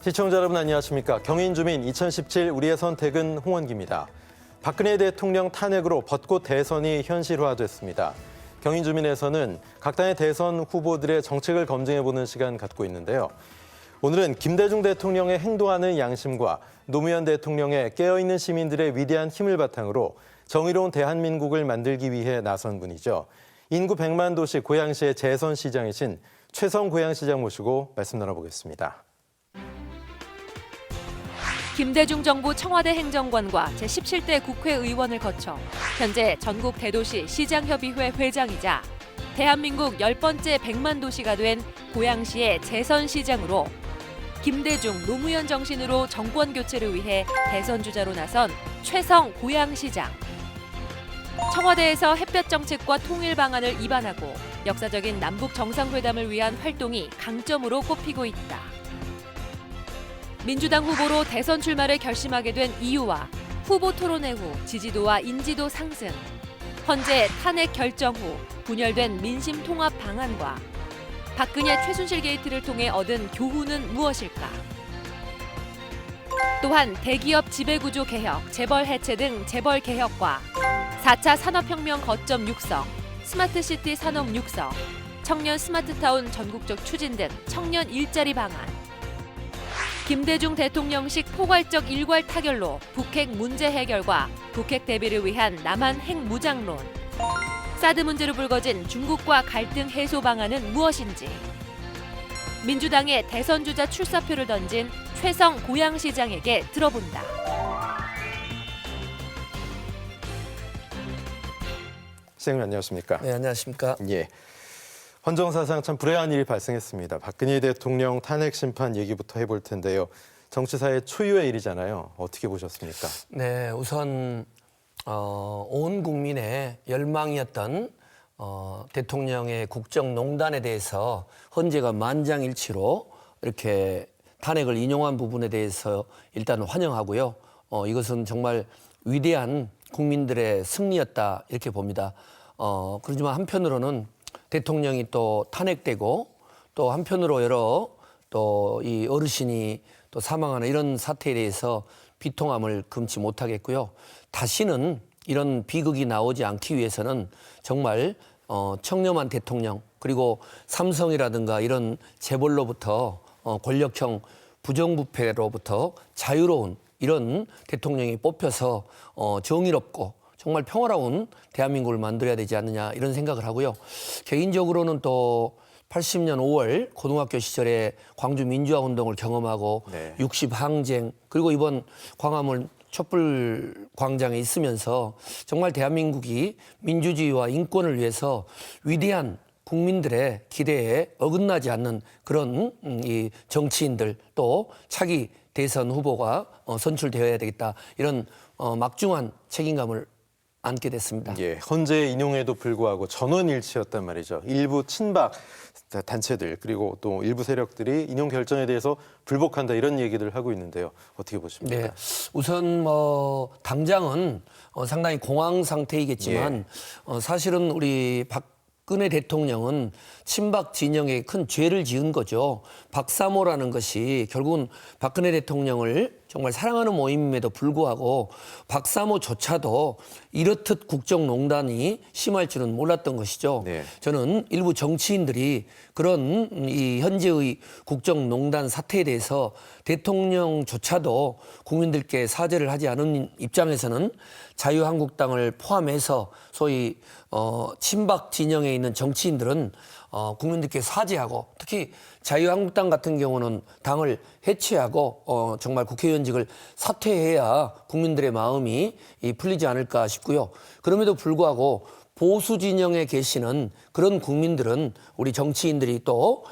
시청자 여러분 안녕하십니까. 경인주민 2017 우리의 선택은 홍원기입니다. 박근혜 대통령 탄핵으로 벚꽃 대선이 현실화됐습니다. 경인주민에서는 각 당의 대선 후보들의 정책을 검증해보는 시간 갖고 있는데요. 오늘은 김대중 대통령의 행동하는 양심과 노무현 대통령의 깨어있는 시민들의 위대한 힘을 바탕으로 정의로운 대한민국을 만들기 위해 나선 분이죠. 인구 100만 도시 고양시의 재선시장이신 최성 고양시장 모시고 말씀 나눠보겠습니다. 김대중 정부 청와대 행정관과 제17대 국회의원을 거쳐 현재 전국 대도시 시장협의회 회장이자 대한민국 10번째 100만 도시가 된 고양시의 재선시장으로 김대중, 노무현 정신으로 정권 교체를 위해 대선 주자로 나선 최성 고양시장. 청와대에서 햇볕 정책과 통일 방안을 입안하고 역사적인 남북 정상회담을 위한 활동이 강점으로 꼽히고 있다. 민주당 후보로 대선 출마를 결심하게 된 이유와 후보 토론회 후 지지도와 인지도 상승, 헌재 탄핵 결정 후 분열된 민심 통합 방안과 박근혜 최순실 게이트를 통해 얻은 교훈은 무엇일까? 또한 대기업 지배구조 개혁, 재벌 해체 등 재벌 개혁과 4차 산업혁명 거점 육성, 스마트시티 산업 육성, 청년 스마트타운 전국적 추진 등 청년 일자리 방안, 김대중 대통령식 포괄적 일괄 타결로 북핵 문제 해결과 북핵 대비를 위한 남한 핵무장론, 사드 문제로 불거진 중국과 갈등 해소 방안은 무엇인지, 민주당의 대선 주자 출사표를 던진 최성 고양시장에게 들어본다. 시장님 안녕하십니까? 네, 안녕하십니까? 예. 헌정사상 참 불행한 일이 발생했습니다. 박근혜 대통령 탄핵 심판 얘기부터 해볼 텐데요. 정치사의 초유의 일이잖아요. 어떻게 보셨습니까? 네, 우선 온 국민의 열망이었던 대통령의 국정농단에 대해서 헌재가 만장일치로 이렇게 탄핵을 인용한 부분에 대해서 일단 환영하고요. 이것은 정말 위대한 국민들의 승리였다 이렇게 봅니다. 그렇지만 한편으로는 대통령이 또 탄핵되고 또 한편으로 여러 또 이 어르신이 또 사망하는 이런 사태에 대해서 비통함을 금치 못하겠고요. 다시는 이런 비극이 나오지 않기 위해서는 정말 청렴한 대통령 그리고 삼성이라든가 이런 재벌로부터 권력형 부정부패로부터 자유로운 이런 대통령이 뽑혀서 정의롭고 정말 평화로운 대한민국을 만들어야 되지 않느냐 이런 생각을 하고요. 개인적으로는 또 80년 5월 고등학교 시절에 광주 민주화운동을 경험하고 60 항쟁 그리고 이번 광화문 촛불 광장에 있으면서 정말 대한민국이 민주주의와 인권을 위해서 위대한 국민들의 기대에 어긋나지 않는 그런 이 정치인들 또 차기 대선 후보가 선출되어야 되겠다 이런 막중한 책임감을 안게 됐습니다. 예, 헌재 인용에도 불구하고 전원일치였단 말이죠. 일부 친박 단체들 그리고 또 일부 세력들이 인용 결정에 대해서 불복한다 이런 얘기들 하고 있는데요. 어떻게 보십니까? 네, 우선 당장은 상당히 공황 상태이겠지만 사실은 우리 박근혜 대통령은 친박 진영에 큰 죄를 지은 거죠. 박사모라는 것이 결국은 박근혜 대통령을 정말 사랑하는 모임임에도 불구하고 박사모조차도 이렇듯 국정농단이 심할 줄은 몰랐던 것이죠. 네. 저는 일부 정치인들이 그런 이 현재의 국정농단 사태에 대해서 대통령조차도 국민들께 사죄를 하지 않은 입장에서는 자유한국당을 포함해서 소위 친박 진영에 있는 정치인들은 국민들께 사죄하고 특히 자유한국당 같은 경우는 당을 해체하고 정말 국회의원직을 사퇴해야 국민들의 마음이 풀리지 않을까 싶고요. 그럼에도 불구하고 보수 진영에 계시는 그런 국민들은 우리 정치인들이 또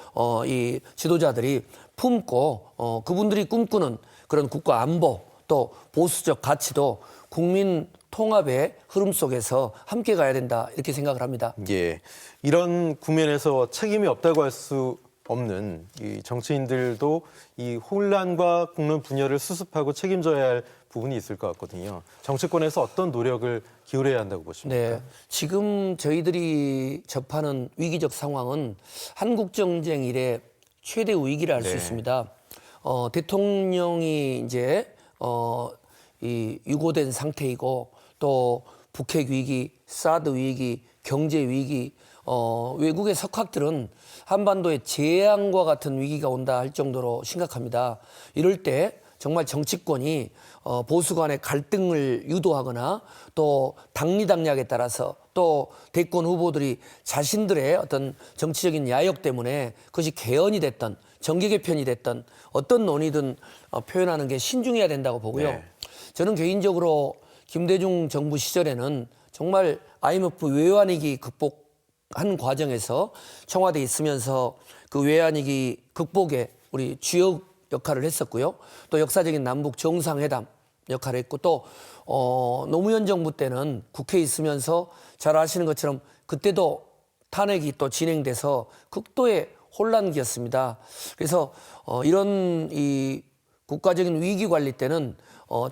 이 지도자들이 품고 그분들이 꿈꾸는 그런 국가 안보 또 보수적 가치도 국민 통합의 흐름 속에서 함께 가야 된다 이렇게 생각을 합니다. 예, 이런 국면에서 책임이 없다고 할 수 없는 이 정치인들도 이 혼란과 국론 분열을 수습하고 책임져야 할 부분이 있을 것 같거든요. 정치권에서 어떤 노력을 기울여야 한다고 보십니까? 네, 지금 저희들이 접하는 위기적 상황은 한국 정쟁 이래 최대 위기를 알 수 있습니다. 대통령이 이제 이 유고된 상태이고 또 북핵 위기, 사드 위기, 경제 위기, 외국의 석학들은 한반도에 재앙과 같은 위기가 온다 할 정도로 심각합니다. 이럴 때 정말 정치권이 보수 간의 갈등을 유도하거나 또 당리당략에 따라서 또 대권 후보들이 자신들의 어떤 정치적인 야욕 때문에 그것이 개헌이 됐던 정계 개편이 됐던 어떤 논의든 표현하는 게 신중해야 된다고 보고요. 네. 저는 개인적으로 김대중 정부 시절에는 정말 IMF 외환위기 극복한 과정에서 청와대에 있으면서 그 외환위기 극복에 우리 주요 역할을 했었고요. 또 역사적인 남북 정상회담 역할을 했고 또 노무현 정부 때는 국회에 있으면서 잘 아시는 것처럼 그때도 탄핵이 또 진행돼서 극도의 혼란기였습니다. 그래서 이런 이 국가적인 위기 관리 때는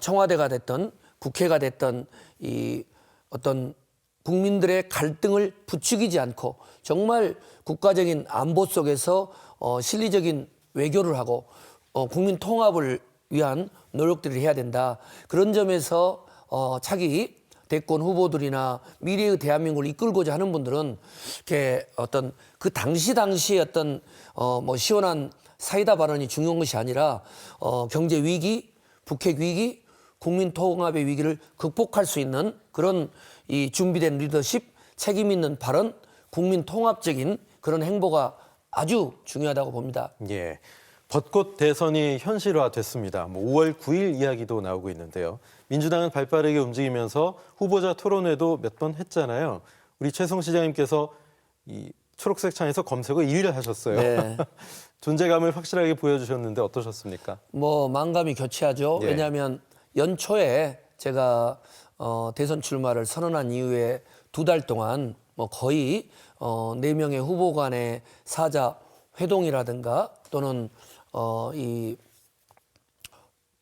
청와대가 됐던 국회가 됐던 이 어떤 국민들의 갈등을 부추기지 않고 정말 국가적인 안보 속에서 실리적인 외교를 하고 국민 통합을 위한 노력들을 해야 된다. 그런 점에서 차기 대권 후보들이나 미래의 대한민국을 이끌고자 하는 분들은 이렇게 어떤 그 당시의 어떤 뭐 시원한 사이다 발언이 중요한 것이 아니라 경제 위기, 북핵 위기, 국민 통합의 위기를 극복할 수 있는 그런 이 준비된 리더십, 책임 있는 발언, 국민 통합적인 그런 행보가 아주 중요하다고 봅니다. 예. 벚꽃 대선이 현실화됐습니다. 5월 9일 이야기도 나오고 있는데요. 민주당은 발빠르게 움직이면서 후보자 토론회도 몇 번 했잖아요. 우리 최성 시장님께서 이 초록색 창에서 검색어 1위를 하셨어요. 네. 존재감을 확실하게 보여주셨는데 어떠셨습니까? 뭐 만감이 교차하죠. 예. 왜냐하면 연초에 제가 대선 출마를 선언한 이후에 2달 동안 뭐 거의 4명의 후보 간의 사자 회동이라든가 또는 이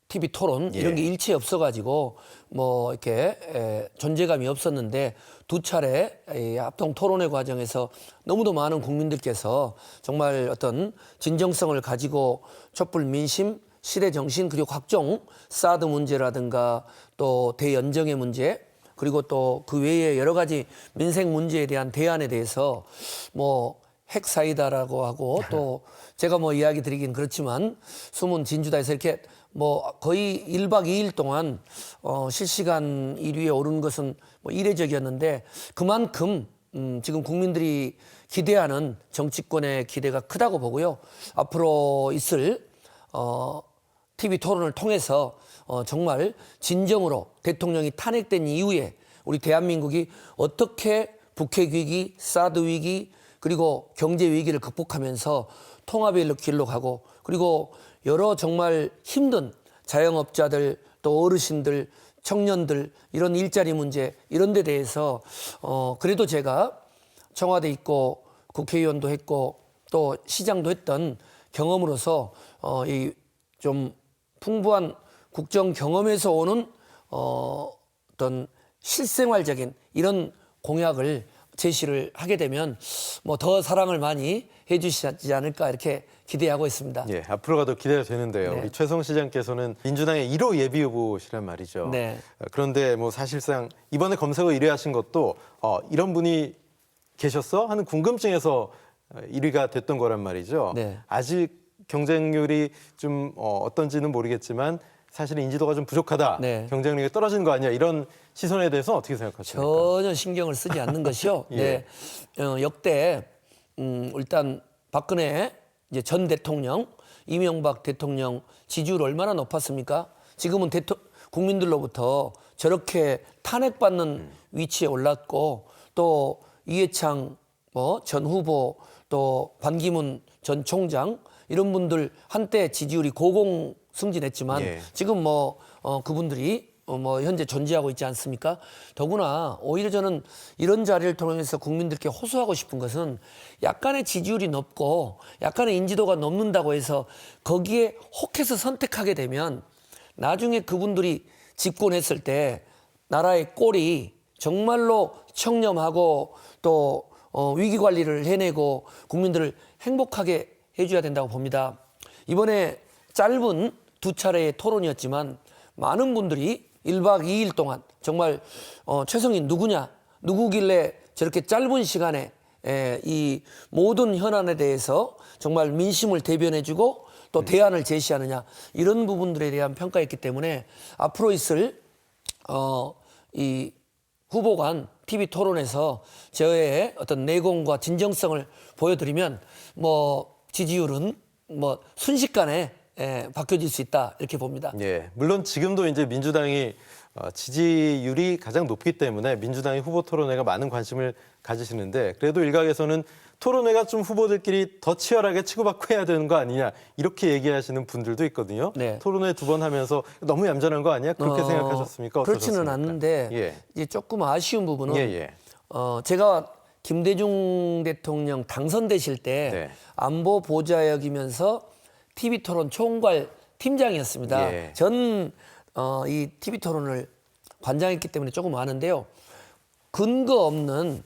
TV 토론 이런 게 일체 없어가지고 뭐 이렇게 존재감이 없었는데 2차례 이 합동 토론회 과정에서 너무도 많은 국민들께서 정말 어떤 진정성을 가지고 촛불 민심, 시대 정신 그리고 각종 사드 문제라든가 또 대연정의 문제 그리고 또 그 외에 여러 가지 민생 문제에 대한 대안에 대해서 뭐 핵사이다라고 하고 또 제가 뭐 이야기 드리긴 그렇지만 숨은 진주다에서 이렇게 뭐 거의 1박 2일 동안 실시간 1위에 오른 것은 뭐 이례적이었는데 그만큼 지금 국민들이 기대하는 정치권의 기대가 크다고 보고요. 앞으로 있을 TV 토론을 통해서 정말 진정으로 대통령이 탄핵된 이후에 우리 대한민국이 어떻게 북핵 위기, 사드 위기 그리고 경제 위기를 극복하면서 통합의 길로 가고 그리고 여러 정말 힘든 자영업자들 또 어르신들 청년들 이런 일자리 문제 이런 데 대해서 그래도 제가 청와대 있고 국회의원도 했고 또 시장도 했던 경험으로서 이 좀 풍부한 국정 경험에서 오는 어떤 실생활적인 이런 공약을 제시를 하게 되면 뭐 더 사랑을 많이 해주시지 않을까 이렇게 기대하고 있습니다. 예, 앞으로가 더 기대가 되는데요. 네. 우리 최성 시장께서는 민주당의 1호 예비 후보시란 말이죠. 네. 그런데 뭐 사실상 이번에 검색어 1위 하신 것도 이런 분이 계셨어? 하는 궁금증에서 1위가 됐던 거란 말이죠. 네. 아직 경쟁률이 좀 어떤지는 모르겠지만 사실은 인지도가 좀 부족하다. 네. 경쟁력이 떨어지는 거 아니야. 이런 시선에 대해서 어떻게 생각하십니까? 전혀 신경을 쓰지 않는 것이요. 예. 네. 역대 일단 박근혜 이제 전 대통령, 이명박 대통령 지지율 얼마나 높았습니까? 지금은 국민들로부터 저렇게 탄핵받는 위치에 올랐고 또 이해창 전 후보 또 반기문 전 총장 이런 분들 한때 지지율이 고공승진했지만 예. 지금 그분들이 현재 존재하고 있지 않습니까? 더구나 오히려 저는 이런 자리를 통해서 국민들께 호소하고 싶은 것은 약간의 지지율이 높고 약간의 인지도가 높는다고 해서 거기에 혹해서 선택하게 되면 나중에 그분들이 집권했을 때 나라의 꼴이 정말로 청렴하고 또 위기 관리를 해내고 국민들을 행복하게 해줘야 된다고 봅니다. 이번에 짧은 두 차례의 토론이었지만 많은 분들이 1박 2일 동안 정말 최성인 누구냐, 누구길래 저렇게 짧은 시간에 이 모든 현안에 대해서 정말 민심을 대변해주고 또 대안을 제시하느냐, 이런 부분들에 대한 평가였기 때문에 앞으로 있을 이 후보 간 TV 토론에서 저의 어떤 내공과 진정성을 보여드리면 뭐 지지율은 뭐 순식간에 바뀌어질 수 있다, 이렇게 봅니다. 예, 물론 지금도 이제 민주당이 지지율이 가장 높기 때문에 민주당이 후보 토론회가 많은 관심을 가지시는데, 그래도 일각에서는 토론회가 좀 후보들끼리 더 치열하게 치고받고 해야 되는 거 아니냐, 이렇게 얘기하시는 분들도 있거든요. 네. 토론회 2번 하면서 너무 얌전한 거 아니야? 그렇게 생각하셨습니까? 그렇지는 어떠셨습니까? 않는데 예. 이제 조금 아쉬운 부분은 예. 제가 김대중 대통령 당선되실 때 네. 안보 보좌역이면서 TV 토론 총괄 팀장이었습니다. 예. 전 이 TV 토론을 관장했기 때문에 조금 아는데요. 근거 없는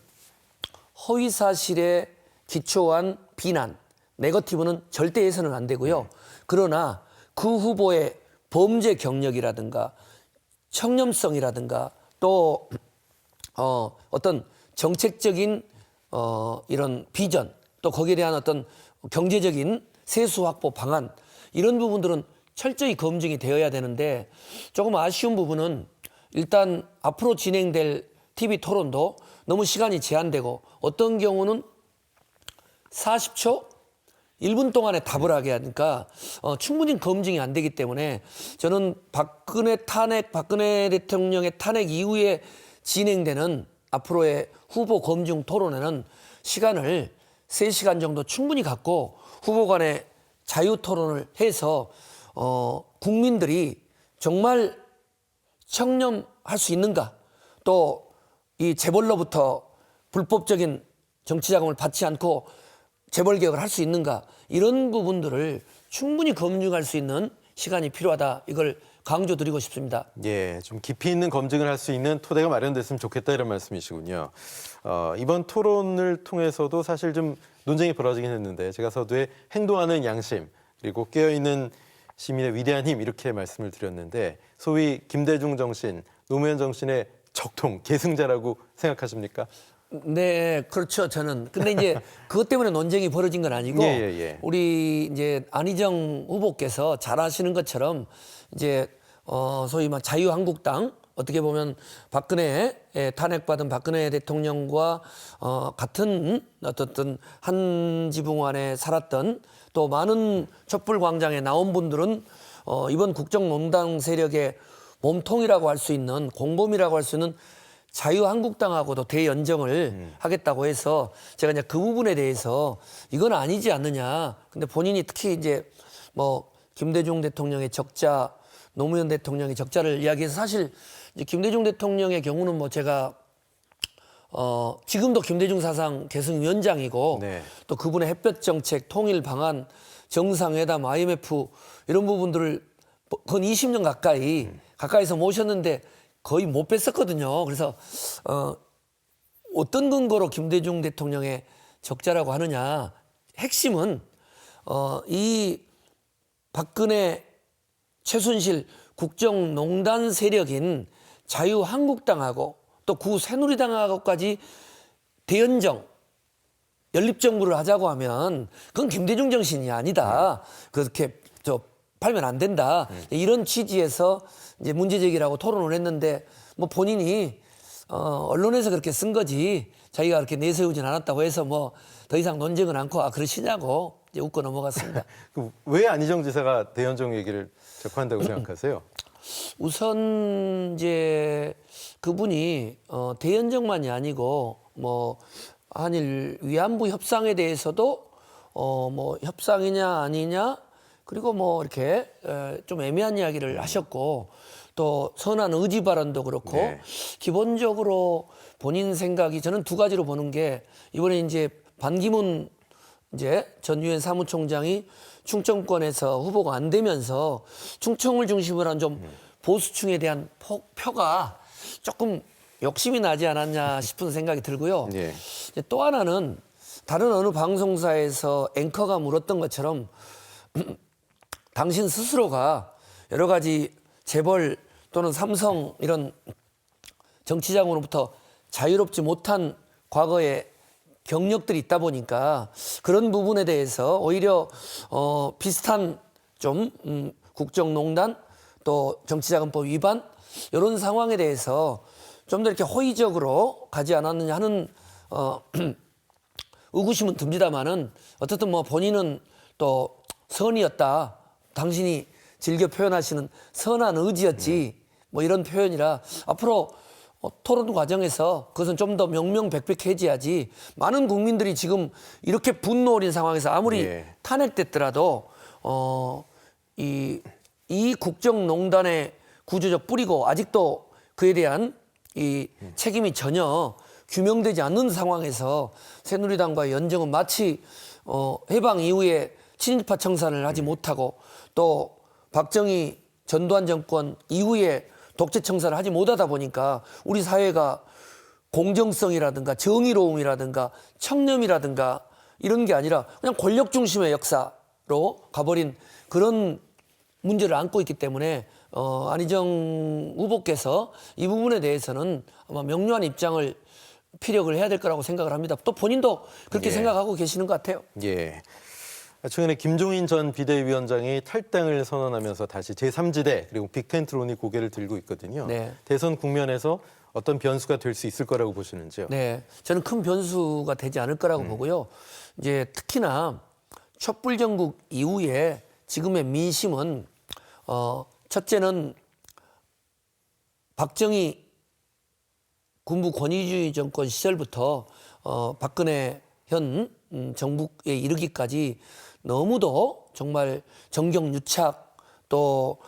허위 사실에 기초한 비난, 네거티브는 절대 해서는 안 되고요. 그러나 그 후보의 범죄 경력이라든가 청렴성이라든가 또 어떤 정책적인 이런 비전, 또 거기에 대한 어떤 경제적인 세수 확보 방안, 이런 부분들은 철저히 검증이 되어야 되는데, 조금 아쉬운 부분은 일단 앞으로 진행될 TV 토론도 너무 시간이 제한되고 어떤 경우는 40초, 1분 동안에 답을 하게 하니까 충분히 검증이 안 되기 때문에 저는 박근혜 대통령의 탄핵 이후에 진행되는 앞으로의 후보 검증 토론회는 시간을 3시간 정도 충분히 갖고 후보 간의 자유 토론을 해서 국민들이 정말 청렴할 수 있는가, 또 이 재벌로부터 불법적인 정치 자금을 받지 않고 재벌 개혁을 할 수 있는가, 이런 부분들을 충분히 검증할 수 있는 시간이 필요하다, 이걸 강조드리고 싶습니다. 예, 좀 깊이 있는 검증을 할 수 있는 토대가 마련됐으면 좋겠다, 이런 말씀이시군요. 이번 토론을 통해서도 사실 좀 논쟁이 벌어지긴 했는데, 제가 서두에 행동하는 양심, 그리고 깨어있는 시민의 위대한 힘, 이렇게 말씀을 드렸는데, 소위 김대중 정신, 노무현 정신의 적통, 계승자라고 생각하십니까? 네, 그렇죠. 저는. 근데 이제 그것 때문에 논쟁이 벌어진 건 아니고 예. 우리 이제 안희정 후보께서 잘 아시는 것처럼 이제 소위 막 자유한국당, 어떻게 보면 박근혜 탄핵받은 박근혜 대통령과 같은 어떤 한 지붕 안에 살았던, 또 많은 촛불 광장에 나온 분들은 이번 국정농단 세력의 몸통이라고 할 수 있는, 공범이라고 할 수 있는 자유한국당하고도 대연정을 하겠다고 해서 제가 이제 그 부분에 대해서 이건 아니지 않느냐. 근데 본인이 특히 이제 뭐 김대중 대통령의 적자, 노무현 대통령의 적자를 이야기해서, 사실 이제 김대중 대통령의 경우는 뭐 제가 지금도 김대중 사상 계승위원장이고 네. 또 그분의 햇볕 정책, 통일 방안, 정상회담, IMF 이런 부분들을 건 20년 가까이서 모셨는데 거의 못 뵀었거든요. 그래서 어떤 근거로 김대중 대통령의 적자라고 하느냐. 핵심은 이 박근혜, 최순실 국정농단 세력인 자유한국당하고 또 구새누리당하고까지 대연정, 연립정부를 하자고 하면 그건 김대중 정신이 아니다. 그렇게 팔면 안 된다. 이런 취지에서 이제 문제제기라고 토론을 했는데, 뭐 본인이 언론에서 그렇게 쓴 거지 자기가 그렇게 내세우진 않았다고 해서 뭐 더 이상 논쟁은 않고 그러시냐고 이제 웃고 넘어갔습니다. 왜 안희정 지사가 대연정 얘기를 자꾸 한다고 생각하세요? 우선 이제 그분이 대연정만이 아니고 뭐 한일 위안부 협상에 대해서도 뭐 협상이냐 아니냐, 그리고 뭐 이렇게 좀 애매한 이야기를 하셨고, 또 선한 의지 발언도 그렇고, 네. 기본적으로 본인 생각이, 저는 두 가지로 보는 게, 이번에 이제 반기문 이제 전 유엔 사무총장이 충청권에서 후보가 안 되면서 충청을 중심으로 한 좀 보수층에 대한 표가 조금 욕심이 나지 않았냐 싶은 생각이 들고요. 예. 이제 또 하나는 다른 어느 방송사에서 앵커가 물었던 것처럼 당신 스스로가 여러 가지 재벌 또는 삼성 이런 정치자금으로부터 자유롭지 못한 과거의 경력들이 있다 보니까 그런 부분에 대해서 오히려 비슷한 좀 국정농단 또 정치자금법 위반 이런 상황에 대해서 좀 더 이렇게 호의적으로 가지 않았느냐 하는 의구심은 듭니다만은 어쨌든 뭐 본인은 또 선이었다. 당신이 즐겨 표현하시는 선한 의지였지. 뭐 이런 표현이라 앞으로 토론 과정에서 그것은 좀 더 명명백백해져야지. 많은 국민들이 지금 이렇게 분노 어린 상황에서 아무리 예. 탄핵됐더라도 이 국정농단의 구조적 뿌리고 아직도 그에 대한 이 책임이 전혀 규명되지 않는 상황에서 새누리당과 연정은 마치 해방 이후에 친일파 청산을 하지 못하고 또 박정희 전두환 정권 이후에 독재 청산을 하지 못하다 보니까 우리 사회가 공정성이라든가 정의로움이라든가 청렴이라든가 이런 게 아니라 그냥 권력 중심의 역사로 가버린 그런 문제를 안고 있기 때문에 안희정 후보께서 이 부분에 대해서는 아마 명료한 입장을 피력을 해야 될 거라고 생각을 합니다. 또 본인도 그렇게 예. 생각하고 계시는 것 같아요. 예. 최근에 김종인 전 비대위원장이 탈당을 선언하면서 다시 제3지대 그리고 빅텐트론이 고개를 들고 있거든요. 네. 대선 국면에서 어떤 변수가 될 수 있을 거라고 보시는지요? 네, 저는 큰 변수가 되지 않을 거라고 보고요. 이제 특히나 촛불 정국 이후에 지금의 민심은 첫째는 박정희 군부 권위주의 정권 시절부터 박근혜 현 정부에 이르기까지 너무도 정말 정경유착 또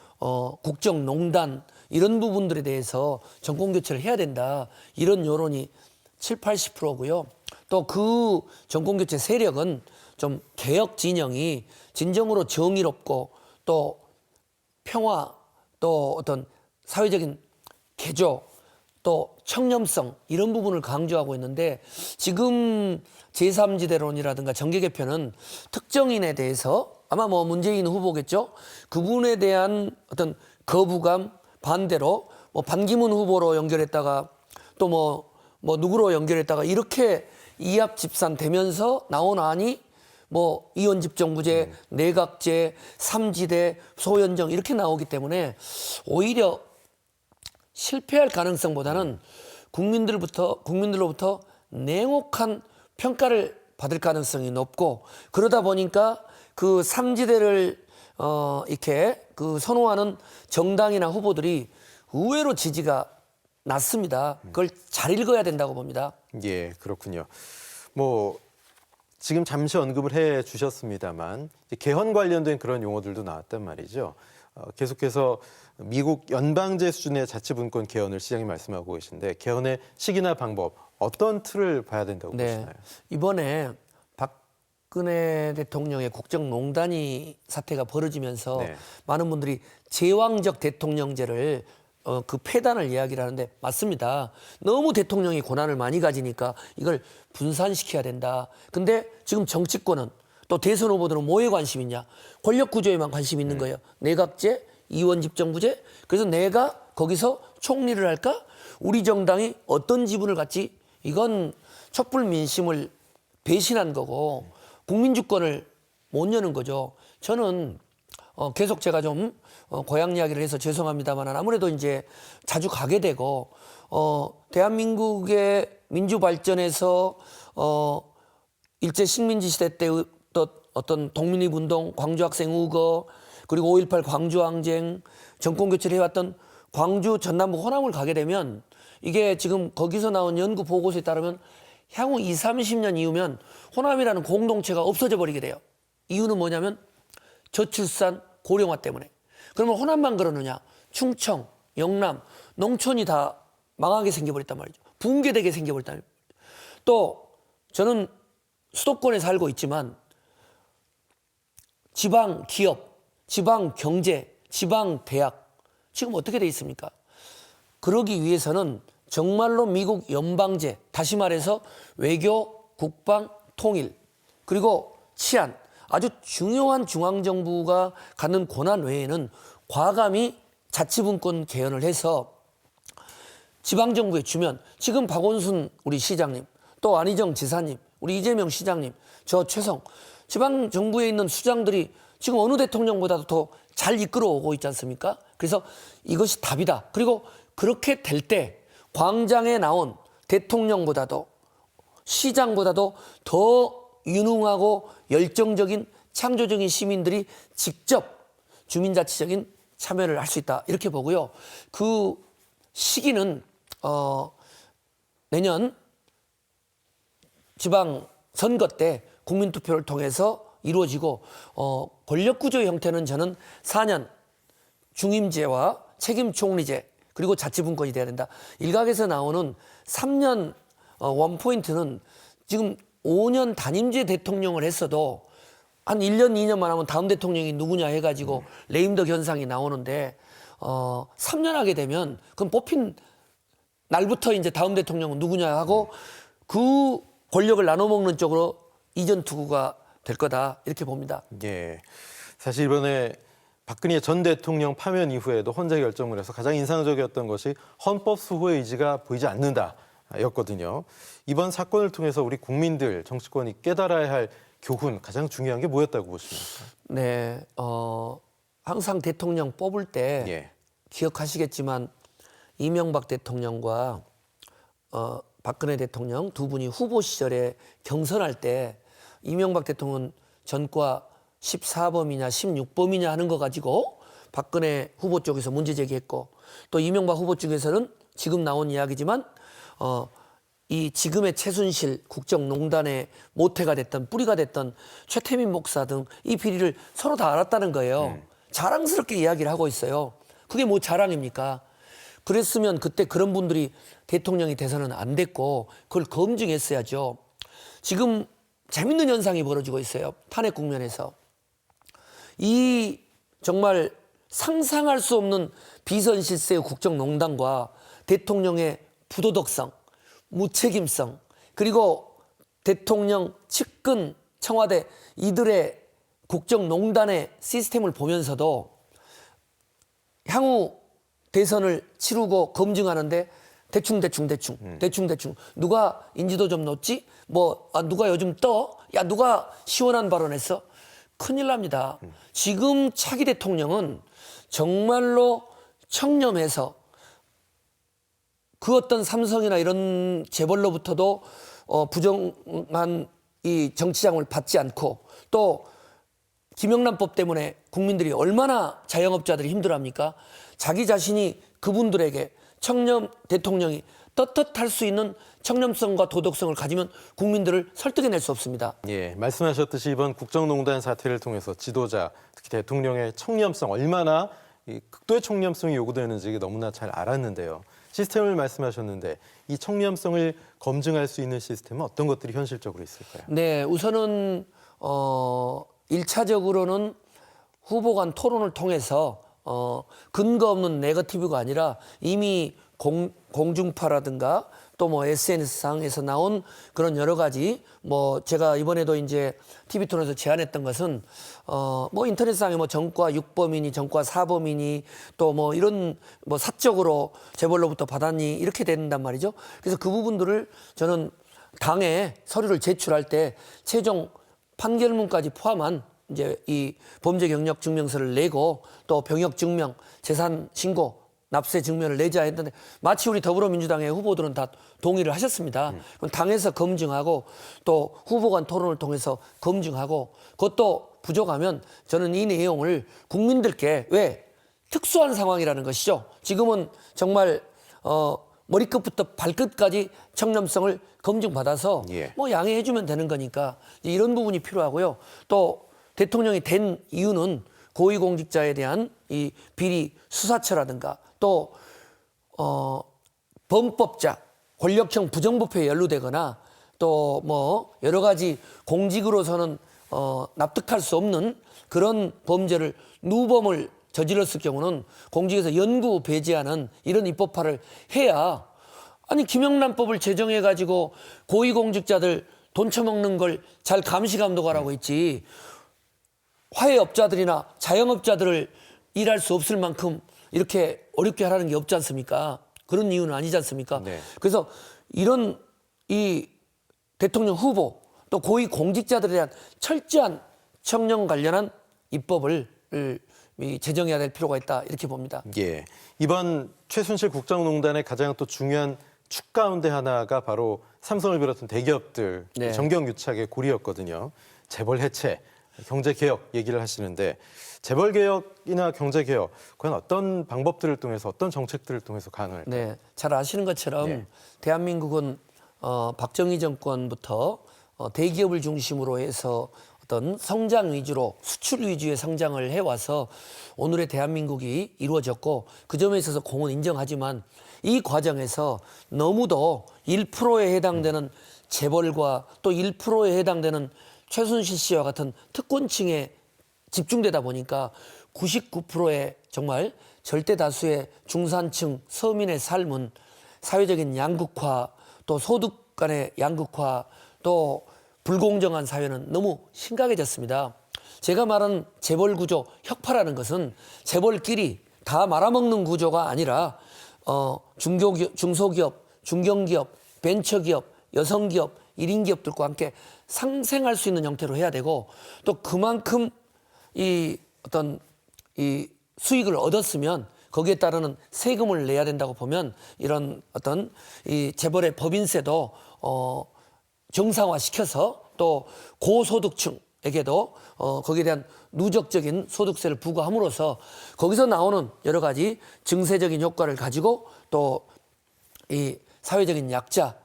국정농단 이런 부분들에 대해서 정권 교체를 해야 된다. 이런 여론이 70~80%고요. 또 그 정권 교체 세력은 좀 개혁 진영이 진정으로 정의롭고 또 평화 또 어떤 사회적인 개조 또 청렴성 이런 부분을 강조하고 있는데 지금 제3지대론이라든가 정계 개편은 특정인에 대해서 아마 뭐 문재인 후보겠죠. 그분에 대한 어떤 거부감 반대로 뭐 반기문 후보로 연결했다가 또 뭐 누구로 연결했다가 이렇게 이합집산되면서 나온 안이 뭐 이원집정부제, 내각제, 삼지대, 소연정 이렇게 나오기 때문에 오히려 실패할 가능성보다는 국민들로부터 냉혹한 평가를 받을 가능성이 높고 그러다 보니까 그 삼지대를 이렇게 그 선호하는 정당이나 후보들이 의외로 지지가 낮습니다. 그걸 잘 읽어야 된다고 봅니다. 예, 그렇군요. 뭐 지금 잠시 언급을 해 주셨습니다만 개헌 관련된 그런 용어들도 나왔단 말이죠. 계속해서 미국 연방제 수준의 자치분권 개헌을 시장이 말씀하고 계신데 개헌의 시기나 방법 어떤 틀을 봐야 된다고 보시나요? 이번에 박근혜 대통령의 국정농단이 사태가 벌어지면서 네. 많은 분들이 제왕적 대통령제를 그 폐단을 이야기를 하는데 맞습니다. 너무 대통령이 권한을 많이 가지니까 이걸 분산시켜야 된다. 근데 지금 정치권은 또 대선 후보들은 뭐에 관심 있냐? 권력 구조에만 관심 있는 거예요. 내각제, 이원집정부제. 그래서 내가 거기서 총리를 할까? 우리 정당이 어떤 지분을 갖지? 이건 촛불 민심을 배신한 거고 국민 주권을 못 여는 거죠. 저는 계속 제가 좀 고향 이야기를 해서 죄송합니다만 아무래도 이제 자주 가게 되고 대한민국의 민주 발전에서 일제 식민지 시대 때 어떤 독립 운동, 광주 학생 우거 그리고 5.18 광주 항쟁 정권 교체를 해왔던 광주 전남부 호남을 가게 되면 이게 지금 거기서 나온 연구 보고서에 따르면 향후 20~30년 이후면 호남이라는 공동체가 없어져 버리게 돼요. 이유는 뭐냐면 저출산 고령화 때문에. 그러면 호남만 그러느냐? 충청, 영남, 농촌이 다 망하게 생겨버렸단 말이죠. 붕괴되게 생겨버렸단 말이죠. 또 저는 수도권에 살고 있지만 지방 기업, 지방 경제, 지방 대학 지금 어떻게 돼 있습니까? 그러기 위해서는 정말로 미국 연방제, 다시 말해서 외교, 국방, 통일, 그리고 치안 아주 중요한 중앙정부가 갖는 권한 외에는 과감히 자치분권 개헌을 해서 지방정부에 주면 지금 박원순 우리 시장님, 또 안희정 지사님, 우리 이재명 시장님, 저 최성, 지방정부에 있는 수장들이 지금 어느 대통령보다도 더 잘 이끌어오고 있지 않습니까? 그래서 이것이 답이다. 그리고 그렇게 될 때 광장에 나온 대통령보다도 시장보다도 더 유능하고 열정적인 창조적인 시민들이 직접 주민자치적인 참여를 할 수 있다. 이렇게 보고요. 그 시기는 내년 지방 선거 때 국민투표를 통해서 이루어지고 권력구조의 형태는 저는 4년 중임제와 책임총리제 그리고 자치분권이 돼야 된다. 일각에서 나오는 3년 원포인트는 지금 5년 단임제 대통령을 했어도 한 1년, 2년만 하면 다음 대통령이 누구냐 해가지고 레임덕 현상이 나오는데 3년 하게 되면 그럼 뽑힌 날부터 이제 다음 대통령은 누구냐 하고 그 권력을 나눠먹는 쪽으로 이전 투구가 될 거다 이렇게 봅니다. 예. 사실 이번에 박근혜 전 대통령 파면 이후에도 헌재 결정을 해서 가장 인상적이었던 것이 헌법 수호의 의지가 보이지 않는다였거든요. 이번 사건을 통해서 우리 국민들, 정치권이 깨달아야 할 교훈, 가장 중요한 게 뭐였다고 보십니까? 네, 항상 대통령 뽑을 때 예. 기억하시겠지만 이명박 대통령과 박근혜 대통령 두 분이 후보 시절에 경선할 때 이명박 대통령은 전과 14범이냐 16범이냐 하는 거 가지고 박근혜 후보 쪽에서 문제 제기했고 또 이명박 후보 쪽에서는 지금 나온 이야기지만 이 지금의 최순실 국정농단의 모태가 됐던 뿌리가 됐던 최태민 목사 등 이 비리를 서로 다 알았다는 거예요. 자랑스럽게 이야기를 하고 있어요. 그게 뭐 자랑입니까? 그랬으면 그때 그런 분들이 대통령이 돼서는 안 됐고 그걸 검증했어야죠. 지금 재밌는 현상이 벌어지고 있어요. 탄핵 국면에서. 이 정말 상상할 수 없는 비선실세의 국정농단과 대통령의 부도덕성, 무책임성, 그리고 대통령 측근 청와대 이들의 국정농단의 시스템을 보면서도 향후 대선을 치르고 검증하는데 대충 누가 인지도 좀 높지? 누가 요즘 떠? 야, 누가 시원한 발언했어? 큰일 납니다. 지금 차기 대통령은 정말로 청렴해서 그 어떤 삼성이나 이런 재벌로부터도 부정한 이 정치장을 받지 않고 또 김영란법 때문에 국민들이 얼마나 자영업자들이 힘들어합니까? 자기 자신이 그분들에게 청렴 대통령이 떳떳할 수 있는 청렴성과 도덕성을 가지면 국민들을 설득해낼 수 없습니다. 예, 말씀하셨듯이 이번 국정농단 사태를 통해서 지도자, 특히 대통령의 청렴성, 얼마나 이 극도의 청렴성이 요구되는지 이게 너무나 잘 알았는데요. 시스템을 말씀하셨는데 이 청렴성을 검증할 수 있는 시스템은 어떤 것들이 현실적으로 있을까요? 네, 우선은 1차적으로는 후보 간 토론을 통해서 근거 없는 네거티브가 아니라 이미 공중파라든가 또 뭐 SNS상에서 나온 그런 여러 가지 제가 이번에도 이제 TV 토론에서 제안했던 것은 인터넷상에 전과 6범이니 전과 4범이니 또 이런 사적으로 재벌로부터 받았니 이렇게 된단 말이죠. 그래서 그 부분들을 저는 당에 서류를 제출할 때 최종 판결문까지 포함한 이제 이 범죄 경력 증명서를 내고 또 병역 증명, 재산 신고, 납세 증명을 내자 했는데 마치 우리 더불어민주당의 후보들은 다 동의를 하셨습니다. 그럼 당에서 검증하고 또 후보 간 토론을 통해서 검증하고 그것도 부족하면 저는 이 내용을 국민들께 왜 특수한 상황이라는 것이죠. 지금은 정말 머리끝부터 발끝까지 청렴성을 검증받아서 예. 양해해주면 되는 거니까 이런 부분이 필요하고요. 또 대통령이 된 이유는 고위공직자에 대한 이 비리 수사처라든가 또 범법자, 권력형 부정부패에 연루되거나 또 여러 가지 공직으로서는 납득할 수 없는 그런 범죄를 누범을 저질렀을 경우는 공직에서 연구 배제하는 이런 입법화를 해야 아니 김영란법을 제정해가지고 고위공직자들 돈 처먹는 걸 잘 감시 감독하라고 했지 화훼업자들이나 자영업자들을 일할 수 없을 만큼 이렇게 어렵게 하라는 게 없지 않습니까? 그런 이유는 아니지 않습니까? 네. 그래서 이런 이 대통령 후보 또 고위 공직자들에 대한 철저한 청년 관련한 입법을 제정해야 될 필요가 있다 이렇게 봅니다. 예. 이번 최순실 국정농단의 가장 또 중요한 축 가운데 하나가 바로 삼성을 비롯한 대기업들 네. 정경유착의 고리였거든요. 재벌 해체, 경제 개혁 얘기를 하시는데 재벌 개혁이나 경제 개혁 과연 어떤 방법들을 통해서 어떤 정책들을 통해서 가능할까요? 네, 잘 아시는 것처럼 네. 대한민국은 박정희 정권부터 대기업을 중심으로 해서 어떤 성장 위주로 수출 위주의 성장을 해와서 오늘의 대한민국이 이루어졌고 그 점에 있어서 공은 인정하지만 이 과정에서 너무도 1%에 해당되는 재벌과 또 1%에 해당되는 최순실 씨와 같은 특권층에 집중되다 보니까 99%의 정말 절대 다수의 중산층 서민의 삶은 사회적인 양극화 또 소득 간의 양극화 또 불공정한 사회는 너무 심각해졌습니다. 제가 말한 재벌 구조 혁파라는 것은 재벌끼리 다 말아먹는 구조가 아니라 중소기업, 중견기업, 벤처기업, 여성기업, 1인 기업들과 함께 상생할 수 있는 형태로 해야 되고 또 그만큼 이 어떤 이 수익을 얻었으면 거기에 따르는 세금을 내야 된다고 보면 이런 어떤 이 재벌의 법인세도 정상화시켜서 또 고소득층에게도 거기에 대한 누적적인 소득세를 부과함으로써 거기서 나오는 여러 가지 증세적인 효과를 가지고 또 이 사회적인 약자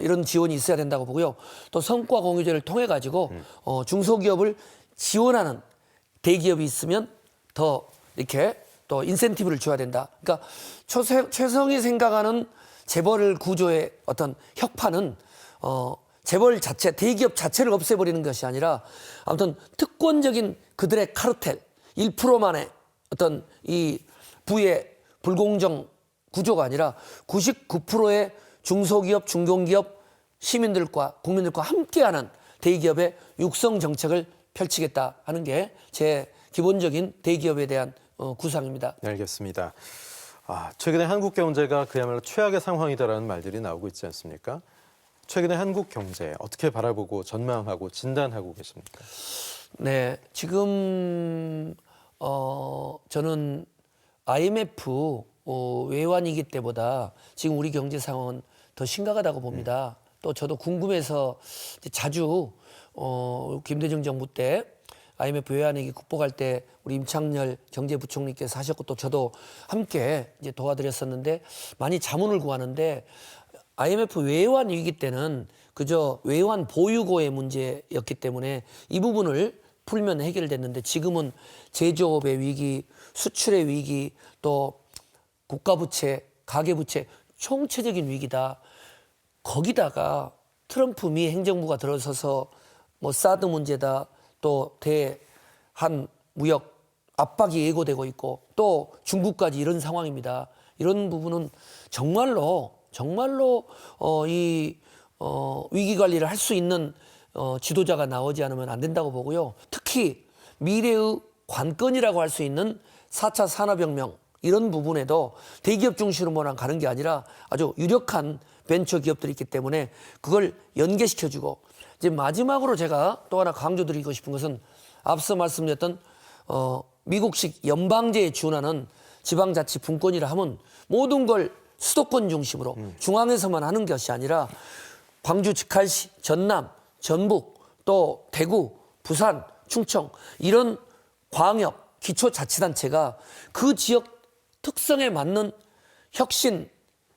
이런 지원이 있어야 된다고 보고요. 또 성과 공유제를 통해 가지고 중소기업을 지원하는 대기업이 있으면 더 이렇게 또 인센티브를 줘야 된다. 그러니까 최성이 생각하는 재벌 구조의 어떤 혁파는 재벌 자체, 대기업 자체를 없애버리는 것이 아니라 아무튼 특권적인 그들의 카르텔, 1%만의 어떤 이 부의 불공정 구조가 아니라 99%의 중소기업, 중견기업, 시민들과 국민들과 함께하는 대기업의 육성 정책을 펼치겠다 하는 게 제 기본적인 대기업에 대한 구상입니다. 네, 알겠습니다. 최근에 한국 경제가 그야말로 최악의 상황이다라는 말들이 나오고 있지 않습니까? 최근에 한국 경제 어떻게 바라보고 전망하고 진단하고 계십니까? 네, 지금 저는 IMF 외환위기 때보다 지금 우리 경제 상황은 더 심각하다고 봅니다. 또 저도 궁금해서 자주 김대중 정부 때 IMF 외환위기 극복할 때 우리 임창열 경제부총리께서 하셨고 또 저도 함께 이제 도와드렸었는데 많이 자문을 구하는데 IMF 외환 위기 때는 그저 외환 보유고의 문제였기 때문에 이 부분을 풀면 해결됐는데 지금은 제조업의 위기, 수출의 위기, 또 국가부채, 가계부채 총체적인 위기다. 거기다가 트럼프 미 행정부가 들어서서 뭐 사드 문제다, 또 대한 무역 압박이 예고되고 있고 또 중국까지 이런 상황입니다. 이런 부분은 정말로 위기 관리를 할 수 있는 지도자가 나오지 않으면 안 된다고 보고요. 특히 미래의 관건이라고 할 수 있는 4차 산업혁명 이런 부분에도 대기업 중심으로만 가는 게 아니라 아주 유력한 벤처 기업들이 있기 때문에 그걸 연계시켜주고 이제 마지막으로 제가 또 하나 강조드리고 싶은 것은 앞서 말씀드렸던 미국식 연방제에 준하는 지방자치 분권이라 하면 모든 걸 수도권 중심으로 중앙에서만 하는 것이 아니라 광주, 직할시, 전남, 전북, 또 대구, 부산, 충청 이런 광역, 기초자치단체가 그 지역 특성에 맞는 혁신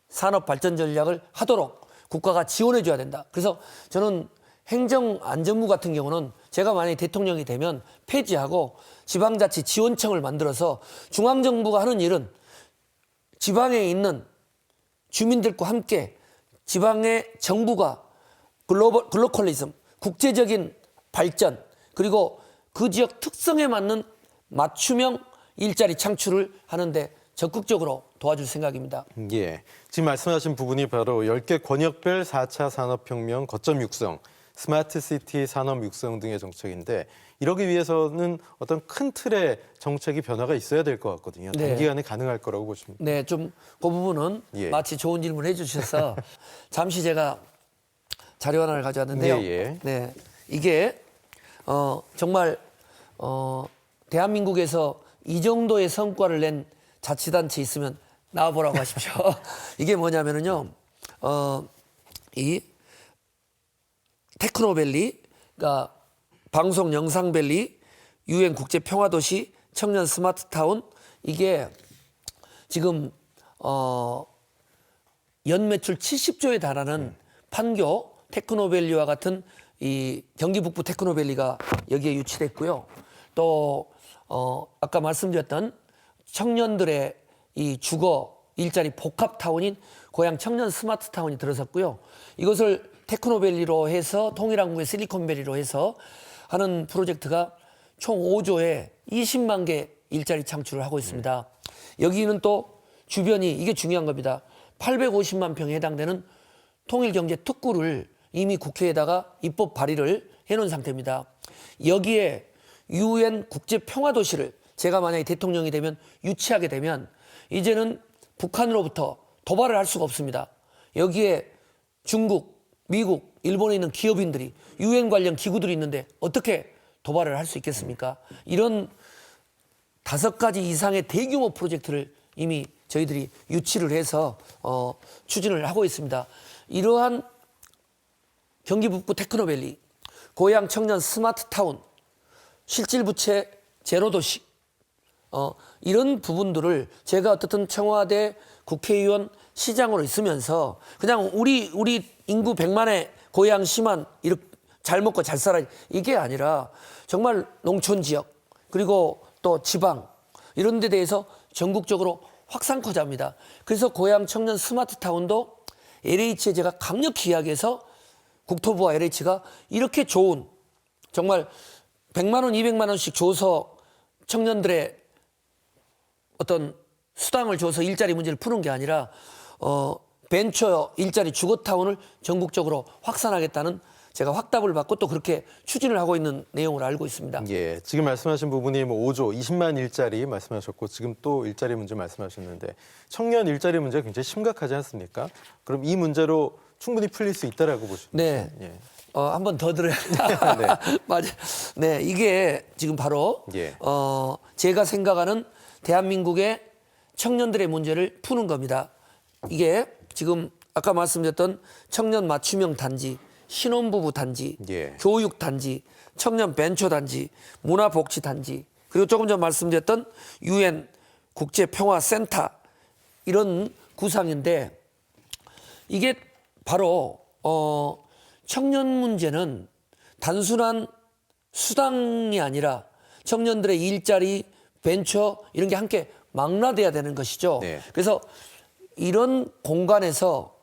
산업 발전 전략을 하도록 국가가 지원해 줘야 된다. 그래서 저는 행정안전부 같은 경우는 제가 만약에 대통령이 되면 폐지하고 지방자치 지원청을 만들어서 중앙정부가 하는 일은 지방에 있는 주민들과 함께 지방의 정부가 글로컬리즘, 국제적인 발전 그리고 그 지역 특성에 맞는 맞춤형 일자리 창출을 하는데 적극적으로 도와줄 생각입니다. 예, 지금 말씀하신 부분이 바로 10개 권역별 4차 산업혁명 거점 육성 스마트 시티 산업 육성 등의 정책인데 이러기 위해서는 어떤 큰 틀의 정책이 변화가 있어야 될 것 같거든요. 네. 단기간에 가능할 거라고 보십니다. 네, 좀 그 부분은 예. 마치 좋은 질문 해주셔서 잠시 제가 자료 하나를 가져왔는데요. 예, 예. 네, 이게 정말 대한민국에서 이 정도의 성과를 낸 자치단체 있으면 나와보라고 하십시오. 이게 뭐냐면은요, 이 테크노밸리가 방송 영상밸리, 유엔 국제 평화도시, 청년 스마트타운 이게 지금 연매출 70조에 달하는 판교 테크노밸리와 같은 이 경기 북부 테크노밸리가 여기에 유치됐고요. 또 아까 말씀드렸던 청년들의 이 주거 일자리 복합타운인 고향 청년 스마트타운이 들어섰고요. 이것을 테크노밸리로 해서 동일항구의 실리콘밸리로 해서 하는 프로젝트가 총 5조에 20만 개 일자리 창출을 하고 있습니다. 여기는 또 주변이 이게 중요한 겁니다. 850만 평에 해당되는 통일경제특구를 이미 국회에다가 입법 발의를 해놓은 상태입니다. 여기에 유엔 국제평화도시를 제가 만약에 대통령이 되면 유치하게 되면 이제는 북한으로부터 도발을 할 수가 없습니다. 여기에 중국, 미국, 일본에 있는 기업인들이 유엔 관련 기구들이 있는데 어떻게 도발을 할 수 있겠습니까? 이런 5가지 이상의 대규모 프로젝트를 이미 저희들이 유치를 해서 추진을 하고 있습니다. 이러한 경기 북부 테크노밸리, 고향 청년 스마트타운, 실질부채 제로도시 이런 부분들을 제가 어떻든 청와대 국회의원 시장으로 있으면서 그냥 우리 인구 100만의 고향시만 이렇게 잘 먹고 잘 살아 이게 아니라 정말 농촌 지역 그리고 또 지방 이런 데 대해서 전국적으로 확산코자 합니다. 그래서 고향 청년 스마트타운도 LH에 제가 강력히 이야기해서 국토부와 LH가 이렇게 좋은 정말 100만 원, 200만 원씩 줘서 청년들의 어떤 수당을 줘서 일자리 문제를 푸는 게 아니라 벤처 일자리 주거타운을 전국적으로 확산하겠다는 제가 확답을 받고 또 그렇게 추진을 하고 있는 내용을 알고 있습니다. 예, 지금 말씀하신 부분이 뭐 5조, 20만 일자리 말씀하셨고 지금 또 일자리 문제 말씀하셨는데 청년 일자리 문제가 굉장히 심각하지 않습니까? 그럼 이 문제로 충분히 풀릴 수 있다라고 보십니까? 네. 예. 한 번 더 들어야 네. 맞아. 네, 이게 지금 바로 예. 제가 생각하는 대한민국의 청년들의 문제를 푸는 겁니다. 이게 지금 아까 말씀드렸던 청년 맞춤형 단지, 신혼부부 단지, 예. 교육 단지, 청년 벤처 단지, 문화복지 단지, 그리고 조금 전 말씀드렸던 유엔 국제평화센터 이런 구상인데 이게 바로 청년 문제는 단순한 수당이 아니라 청년들의 일자리, 벤처 이런 게 함께 망라돼야 되는 것이죠. 네. 그래서 이런 공간에서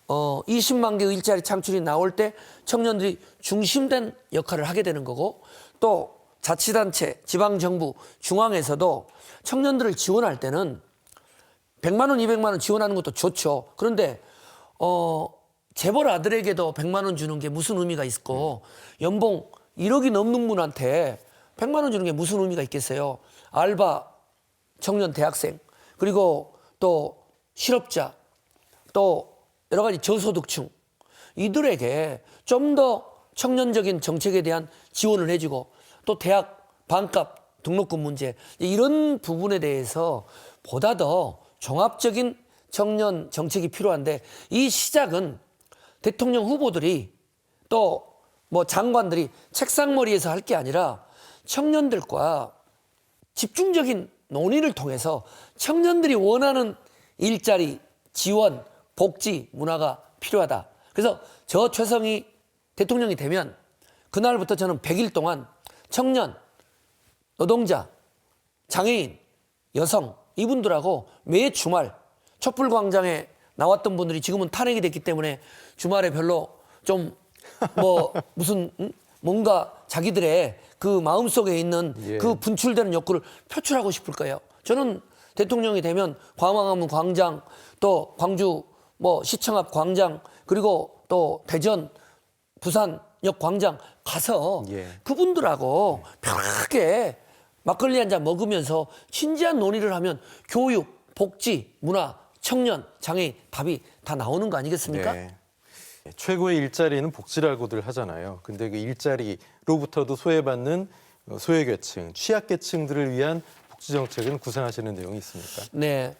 20만 개의 일자리 창출이 나올 때 청년들이 중심된 역할을 하게 되는 거고 또 자치단체, 지방정부, 중앙에서도 청년들을 지원할 때는 100만 원, 200만 원 지원하는 것도 좋죠. 그런데 재벌 아들에게도 100만 원 주는 게 무슨 의미가 있고 연봉 1억이 넘는 분한테 100만 원 주는 게 무슨 의미가 있겠어요. 알바, 청년 대학생, 그리고 또 실업자, 또 여러 가지 저소득층 이들에게 좀 더 청년적인 정책에 대한 지원을 해주고 또 대학 반값 등록금 문제 이런 부분에 대해서 보다 더 종합적인 청년 정책이 필요한데 이 시작은 대통령 후보들이 또 뭐 장관들이 책상머리에서 할 게 아니라 청년들과 집중적인 논의를 통해서 청년들이 원하는 일자리, 지원, 복지, 문화가 필요하다. 그래서 저 최성희 대통령이 되면 그날부터 저는 100일 동안 청년, 노동자, 장애인, 여성 이분들하고 매 주말 촛불광장에 나왔던 분들이 지금은 탄핵이 됐기 때문에 주말에 별로 좀 뭐 무슨 뭔가 자기들의 그 마음속에 있는 예. 그 분출되는 욕구를 표출하고 싶을 거예요. 저는 대통령이 되면 광화문 광장 또 광주 뭐 시청 앞 광장 그리고 또 대전 부산역 광장 가서 예. 그분들하고 편하게 막걸리 한 잔 먹으면서 진지한 논의를 하면 교육, 복지, 문화, 청년, 장애인 답이 다 나오는 거 아니겠습니까? 네. 최고의 일자리는 복지라고들 하잖아요. 근데 그 일자리로부터도 소외받는 소외계층, 취약계층들을 위한 복지 정책은 구상하시는 내용이 있습니까? 네.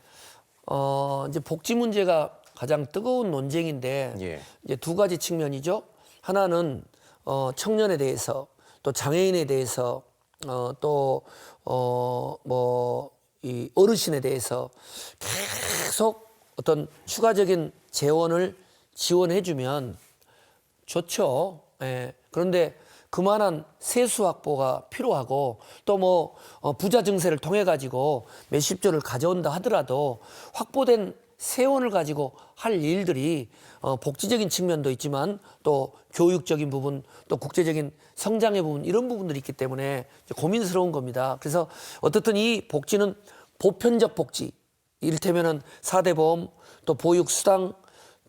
이제 복지 문제가 가장 뜨거운 논쟁인데 예. 이제 두 가지 측면이죠. 하나는 청년에 대해서 또 장애인에 대해서 이 어르신에 대해서 계속 어떤 추가적인 재원을 지원해주면 좋죠. 예. 그런데 그만한 세수 확보가 필요하고 또 부자 증세를 통해 가지고 몇십조를 가져온다 하더라도 확보된 세원을 가지고 할 일들이 복지적인 측면도 있지만 또 교육적인 부분 또 국제적인 성장의 부분 이런 부분들이 있기 때문에 고민스러운 겁니다. 그래서 어떻든 이 복지는 보편적 복지 이를테면은 4대 보험 또 보육 수당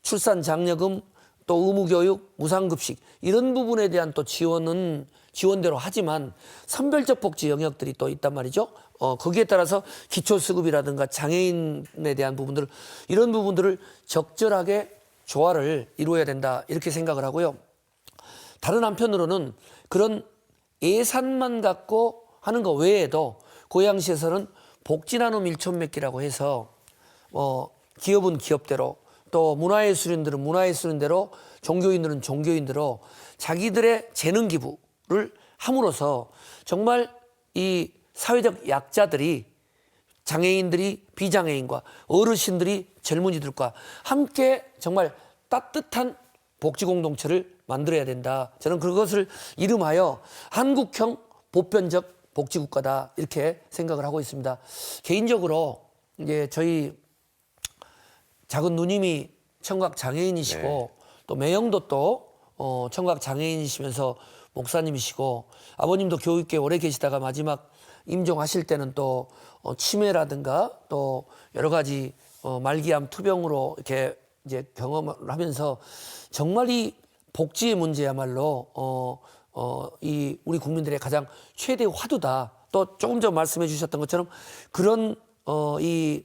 출산 장려금 또 의무교육 무상급식 이런 부분에 대한 또 지원대로 하지만 선별적 복지 영역들이 또 있단 말이죠. 거기에 따라서 기초수급이라든가 장애인에 대한 부분들 이런 부분들을 적절하게 조화를 이루어야 된다 이렇게 생각을 하고요. 다른 한편으로는 그런 예산만 갖고 하는 것 외에도 고양시에서는 복지나눔 일촌맺기라고 해서 기업은 기업대로 또 문화예술인들은 문화예술인대로 종교인들은 종교인대로 자기들의 재능 기부를 함으로써 정말 이 사회적 약자들이 장애인들이 비장애인과 어르신들이 젊은이들과 함께 정말 따뜻한 복지 공동체를 만들어야 된다. 저는 그것을 이름하여 한국형 보편적 복지국가다 이렇게 생각을 하고 있습니다. 개인적으로 이제 저희 작은 누님이 청각 장애인이시고 네. 또 매형도 또 청각 장애인이시면서 목사님이시고 아버님도 교육계 오래 계시다가 마지막 임종하실 때는 또 치매라든가 또 여러 가지 말기암 투병으로 이렇게 이제 경험을 하면서 정말 이 복지의 문제야말로 이 우리 국민들의 가장 최대 화두다. 또 조금 전 말씀해 주셨던 것처럼 그런 이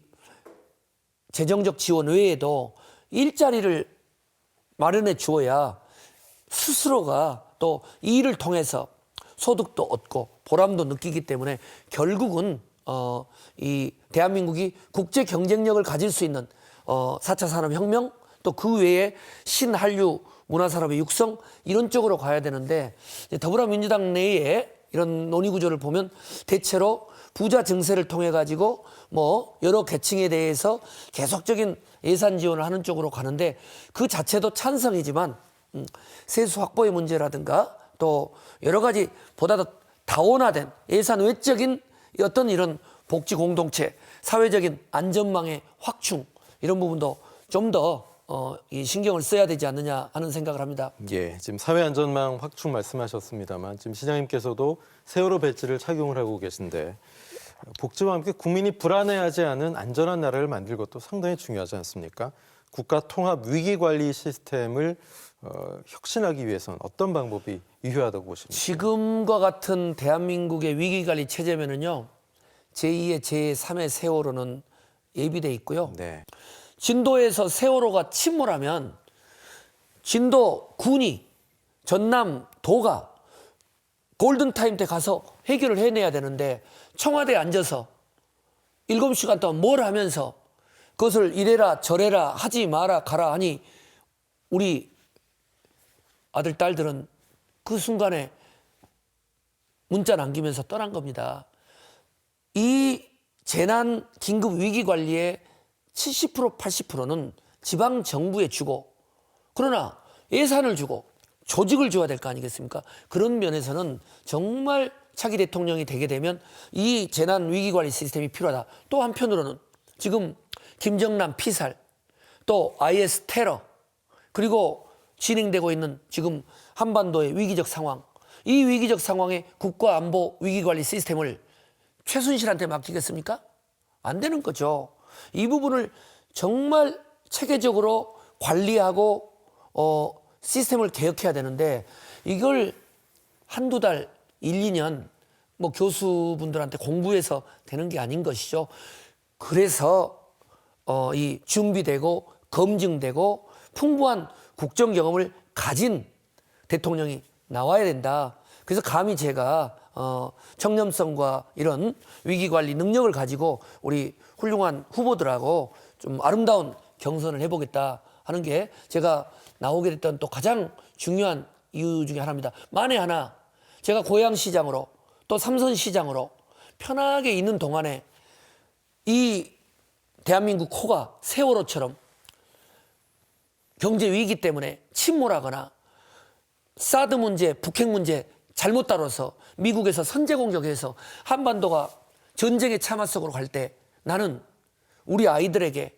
재정적 지원 외에도 일자리를 마련해 주어야 스스로가 또 이 일을 통해서 소득도 얻고 보람도 느끼기 때문에 결국은 이 대한민국이 국제 경쟁력을 가질 수 있는 4차 산업혁명 또 그 외에 신한류 문화산업의 육성 이런 쪽으로 가야 되는데 더불어민주당 내에 이런 논의 구조를 보면 대체로 부자 증세를 통해 가지고 여러 계층에 대해서 계속적인 예산 지원을 하는 쪽으로 가는데 그 자체도 찬성이지만 세수 확보의 문제라든가 또 여러 가지 보다 더 다원화된 예산 외적인 어떤 이런 복지 공동체, 사회적인 안전망의 확충 이런 부분도 좀 더 이 신경을 써야 되지 않느냐 하는 생각을 합니다. 예, 지금 사회안전망 확충 말씀하셨습니다만 지금 시장님께서도 세월호 배지를 착용을 하고 계신데 복지와 함께 국민이 불안해하지 않은 안전한 나라를 만들 것도 상당히 중요하지 않습니까? 국가 통합 위기 관리 시스템을 혁신하기 위해서는 어떤 방법이 유효하다고 보십니까? 지금과 같은 대한민국의 위기관리 체제면은요 제2의 제3의 세월호는 예비돼 있고요. 네. 진도에서 세월호가 침몰하면 진도 군이 전남 도가 골든타임 때 가서 해결을 해내야 되는데 청와대에 앉아서 7시간 동안 뭘 하면서 그것을 이래라 저래라 하지 마라 가라 하니 우리 아들 딸들은 그 순간에 문자 남기면서 떠난 겁니다. 이 재난 긴급 위기 관리의 70% 80%는 지방 정부에 주고 그러나 예산을 주고 조직을 줘야 될 거 아니겠습니까? 그런 면에서는 정말 차기 대통령이 되게 되면 이 재난 위기 관리 시스템이 필요하다. 또 한편으로는 지금 김정남 피살, 또 IS 테러, 그리고 진행되고 있는 지금 한반도의 위기적 상황, 이 위기적 상황에 국가안보 위기관리 시스템을 최순실한테 맡기겠습니까? 안 되는 거죠. 이 부분을 정말 체계적으로 관리하고 시스템을 개혁해야 되는데 이걸 한두 달, 1, 2년 뭐 교수분들한테 공부해서 되는 게 아닌 것이죠. 그래서 이 준비되고 검증되고 풍부한 국정 경험을 가진 대통령이 나와야 된다. 그래서 감히 제가 청렴성과 이런 위기 관리 능력을 가지고 우리 훌륭한 후보들하고 좀 아름다운 경선을 해보겠다 하는 게 제가 나오게 됐던 또 가장 중요한 이유 중에 하나입니다. 만에 하나 제가 고양시장으로 또 삼선시장으로 편하게 있는 동안에 이 대한민국 코가 세월호처럼 경제 위기 때문에 침몰하거나 사드 문제, 북핵 문제 잘못 다뤄서 미국에서 선제 공격해서 한반도가 전쟁의 참화 속으로 갈 때 나는 우리 아이들에게,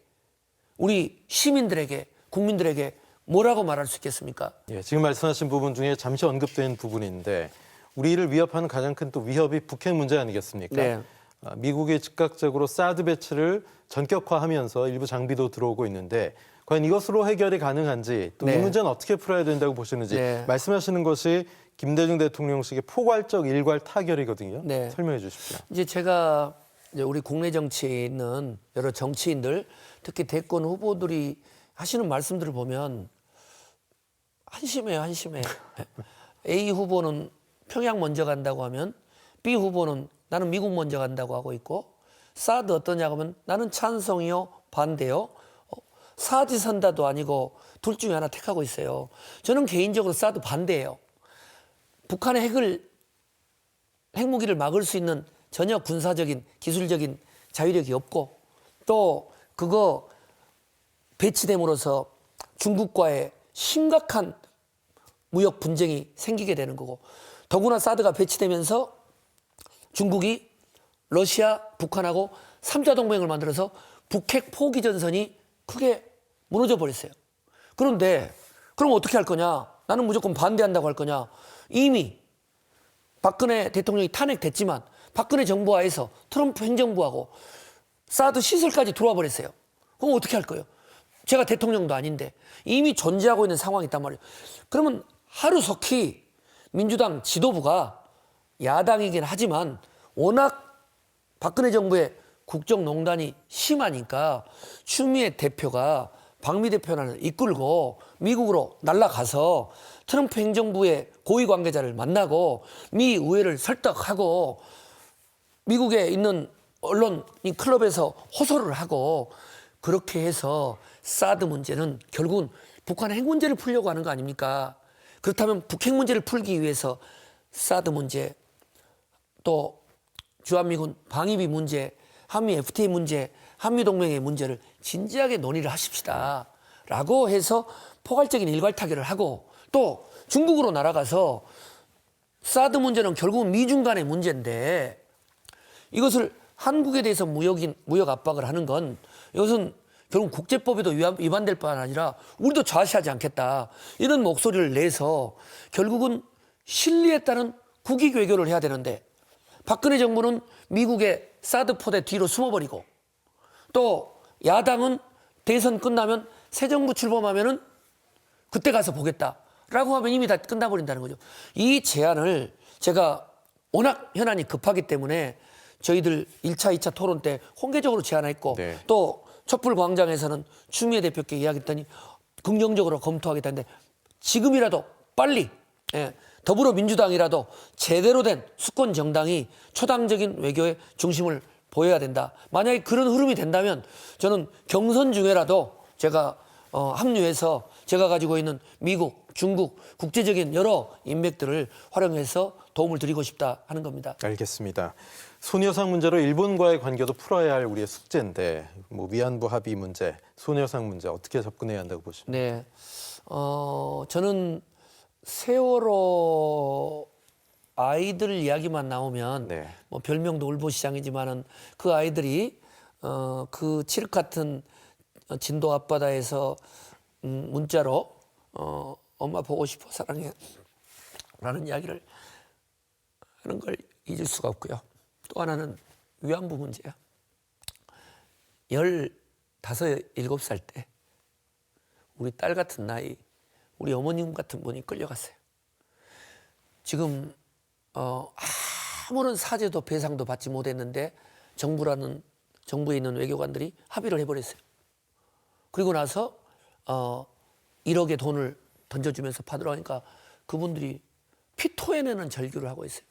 우리 시민들에게, 국민들에게 뭐라고 말할 수 있겠습니까? 예, 지금 말씀하신 부분 중에 잠시 언급된 부분인데 우리를 위협하는 가장 큰 또 위협이 북핵 문제 아니겠습니까? 네. 미국이 즉각적으로 사드 배치를 전격화하면서 일부 장비도 들어오고 있는데 과연 이것으로 해결이 가능한지 또 이 네. 문제는 어떻게 풀어야 된다고 보시는지 네. 말씀하시는 것이 김대중 대통령식의 포괄적 일괄 타결이거든요. 네. 설명해 주십시오. 이제 제가 이제 우리 국내 정치에 있는 여러 정치인들, 특히 대권 후보들이 하시는 말씀들을 보면 한심해요, 한심해. A 후보는 평양 먼저 간다고 하면 B 후보는 나는 미국 먼저 간다고 하고 있고 사드 어떠냐고 하면 나는 찬성이요, 반대요. 사지선다도 아니고 둘 중에 하나 택하고 있어요. 저는 개인적으로 사드 반대예요. 북한의 핵무기를 막을 수 있는 전혀 군사적인 기술적인 자위력이 없고 또 그거 배치됨으로써 중국과의 심각한 무역 분쟁이 생기게 되는 거고 더구나 사드가 배치되면서 중국이 러시아, 북한하고 3자 동맹을 만들어서 북핵 포기 전선이 크게 무너져 버렸어요. 그런데 그럼 어떻게 할 거냐? 나는 무조건 반대한다고 할 거냐? 이미 박근혜 대통령이 탄핵됐지만 박근혜 정부 하에서 트럼프 행정부하고 사드 시설까지 들어와 버렸어요. 그럼 어떻게 할 거예요? 제가 대통령도 아닌데 이미 존재하고 있는 상황이 있단 말이에요. 그러면 하루속히 민주당 지도부가 야당이긴 하지만 워낙 박근혜 정부의 국정농단이 심하니까 추미애 대표가 박미 대표를 이끌고 미국으로 날아가서 트럼프 행정부의 고위 관계자를 만나고 미 의회를 설득하고 미국에 있는 언론인 클럽에서 호소를 하고 그렇게 해서 사드 문제는 결국은 북한의 핵 문제를 풀려고 하는 거 아닙니까? 그렇다면 북핵 문제를 풀기 위해서 사드 문제 또 주한미군 방위비 문제 한미 FTA 문제, 한미동맹의 문제를 진지하게 논의를 하십시다. 라고 해서 포괄적인 일괄 타결을 하고 또 중국으로 날아가서 사드 문제는 결국은 미중 간의 문제인데 이것을 한국에 대해서 무역 압박을 하는 건 이것은 결국 국제법에도 위반될 뿐 아니라 우리도 좌시하지 않겠다. 이런 목소리를 내서 결국은 실리에 따른 국익 외교를 해야 되는데 박근혜 정부는 미국의 사드 포대 뒤로 숨어버리고 또 야당은 대선 끝나면 새 정부 출범하면은 그때 가서 보겠다라고 하면 이미 다 끝나버린다는 거죠. 이 제안을 제가 워낙 현안이 급하기 때문에 저희들 1차, 2차 토론 때 공개적으로 제안했고 네. 또 촛불 광장에서는 추미애 대표께 이야기했더니 긍정적으로 검토하겠다는데 지금이라도 빨리 더불어민주당이라도 제대로 된 수권 정당이 초당적인 외교의 중심을 보여야 된다. 만약에 그런 흐름이 된다면 저는 경선 중에라도 제가 합류해서 제가 가지고 있는 미국, 중국, 국제적인 여러 인맥들을 활용해서 도움을 드리고 싶다 하는 겁니다. 알겠습니다. 소녀상 문제로 일본과의 관계도 풀어야 할 우리의 숙제인데 뭐 위안부 합의 문제, 소녀상 문제 어떻게 접근해야 한다고 보십니까? 네, 저는 세월호 아이들 이야기만 나오면 네. 뭐 별명도 울보시장이지만은 그 아이들이 그 칠흑 같은 진도 앞바다에서 문자로 엄마 보고 싶어 사랑해 라는 이야기를 하는 걸 잊을 수가 없고요. 또 하나는 위안부 문제야. 15, 7살 때 우리 딸 같은 나이 우리 어머님 같은 분이 끌려갔어요. 지금 아무런 사죄도 배상도 받지 못했는데 정부에 있는 외교관들이 합의를 해버렸어요. 그리고 나서 1억의 돈을 던져주면서 받으러 하니까 그분들이 피토해내는 절규를 하고 있어요.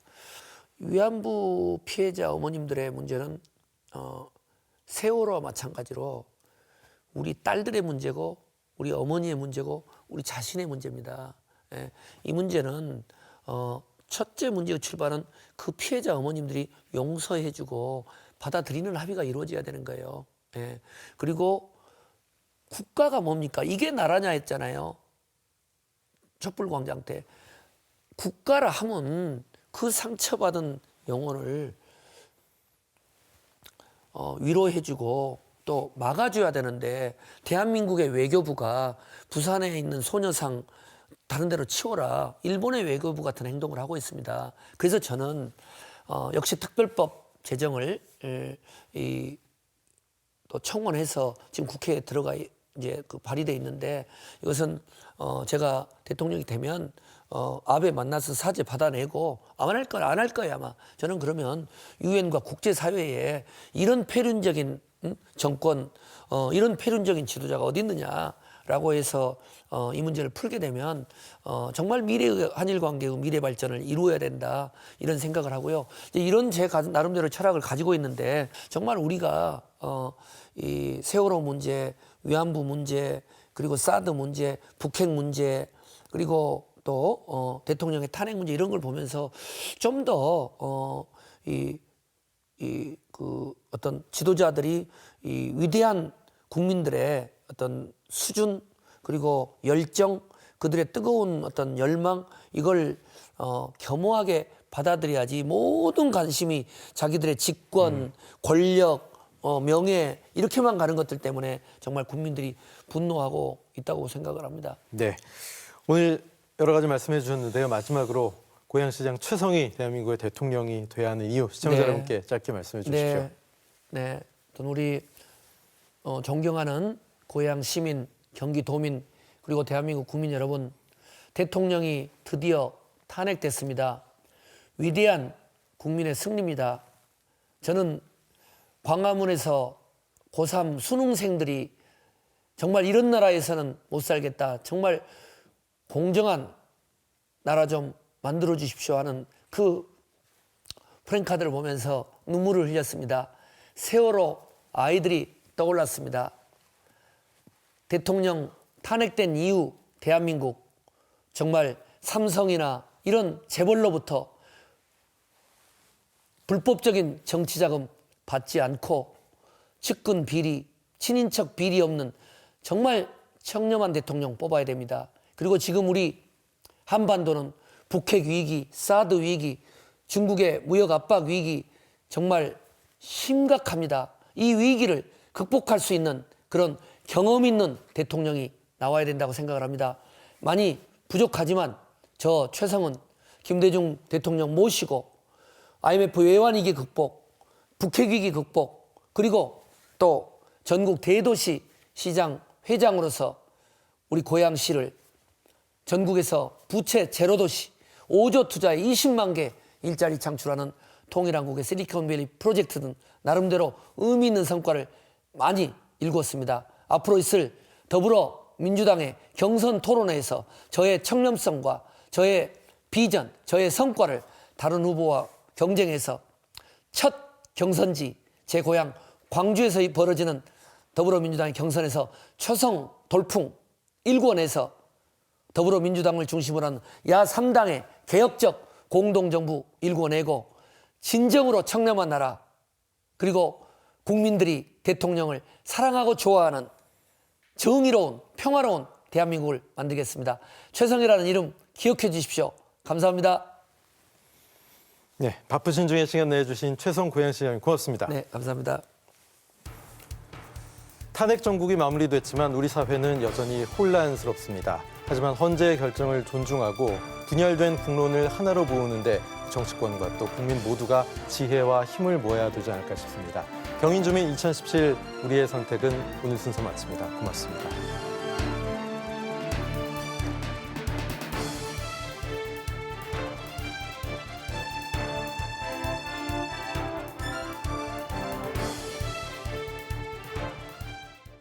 위안부 피해자 어머님들의 문제는 세월호와 마찬가지로 우리 딸들의 문제고 우리 어머니의 문제고 우리 자신의 문제입니다. 예, 이 문제는 첫째 문제의 출발은 그 피해자 어머님들이 용서해주고 받아들이는 합의가 이루어져야 되는 거예요. 예, 그리고 국가가 뭡니까? 이게 나라냐 했잖아요. 촛불광장 때. 국가라 하면 그 상처받은 영혼을 위로해주고 또 막아줘야 되는데 대한민국의 외교부가 부산에 있는 소녀상 다른 데로 치워라. 일본의 외교부 같은 행동을 하고 있습니다. 그래서 저는 역시 특별법 제정을 또 청원해서 지금 국회에 들어가 이제 발의돼 있는데 이것은 제가 대통령이 되면 아베 만나서 사죄 받아내고 안 할 거예요 아마. 저는 그러면 유엔과 국제사회에 이런 폐륜적인 정권, 이런 폐륜적인 지도자가 어디 있느냐라고 해서 이 문제를 풀게 되면 정말 미래의 한일 관계의 미래 발전을 이루어야 된다 이런 생각을 하고요. 이런 제 나름대로 철학을 가지고 있는데 정말 우리가 이 세월호 문제, 위안부 문제, 그리고 사드 문제, 북핵 문제, 그리고 또 대통령의 탄핵 문제 이런 걸 보면서 좀 더 어떤 지도자들이 이 위대한 국민들의 어떤 수준 그리고 열정 그들의 뜨거운 어떤 열망 이걸 겸허하게 받아들여야지 모든 관심이 자기들의 직권, 권력, 명예 이렇게만 가는 것들 때문에 정말 국민들이 분노하고 있다고 생각을 합니다. 네, 오늘 여러 가지 말씀해 주셨는데요. 마지막으로 고양시장 최성희 대한민국의 대통령이 돼야 하는 이유 시청자 여러분께 짧게 말씀해 주십시오. 네, 우리 존경하는 고양 시민, 경기도민 그리고 대한민국 국민 여러분, 대통령이 드디어 탄핵됐습니다. 위대한 국민의 승리입니다. 저는 광화문에서 고3 수능생들이 정말 이런 나라에서는 못 살겠다. 정말 공정한 나라 좀 만들어 주십시오 하는 그 프랭카드를 보면서 눈물을 흘렸습니다. 세월호 아이들이 떠올랐습니다. 대통령 탄핵된 이후 대한민국 정말 삼성이나 이런 재벌로부터 불법적인 정치자금 받지 않고 측근 비리, 친인척 비리 없는 정말 청렴한 대통령 뽑아야 됩니다. 그리고 지금 우리 한반도는 북핵 위기, 사드 위기, 중국의 무역 압박 위기 정말 심각합니다. 이 위기를 극복할 수 있는 그런 경험 있는 대통령이 나와야 된다고 생각을 합니다. 많이 부족하지만 저 최성은 김대중 대통령 모시고 IMF 외환위기 극복, 북핵 위기 극복, 그리고 또 전국 대도시 시장 회장으로서 우리 고양시를 전국에서 부채 제로 도시 5조 투자에 20만 개 일자리 창출하는 통일한국의 실리콘밸리 프로젝트 등 나름대로 의미 있는 성과를 많이 일궜습니다. 앞으로 있을 더불어민주당의 경선 토론회에서 저의 청렴성과 저의 비전, 저의 성과를 다른 후보와 경쟁해서 첫 경선지 제 고향 광주에서 벌어지는 더불어민주당의 경선에서 초성 돌풍 일궈내서 더불어민주당을 중심으로 한 야3당의 개혁적 공동정부 일궈내고 진정으로 청렴한 나라 그리고 국민들이 대통령을 사랑하고 좋아하는 정의로운 평화로운 대한민국을 만들겠습니다. 최성희라는 이름 기억해 주십시오. 감사합니다. 네, 바쁘신 중에 시간 내주신 최성 고양시장님 고맙습니다. 네, 감사합니다. 탄핵 정국이 마무리됐지만 우리 사회는 여전히 혼란스럽습니다. 하지만 헌재의 결정을 존중하고 분열된 국론을 하나로 모으는데 정치권과 또 국민 모두가 지혜와 힘을 모아야 되지 않을까 싶습니다. 경인주민 2017 우리의 선택은 오늘 순서 마칩니다. 고맙습니다.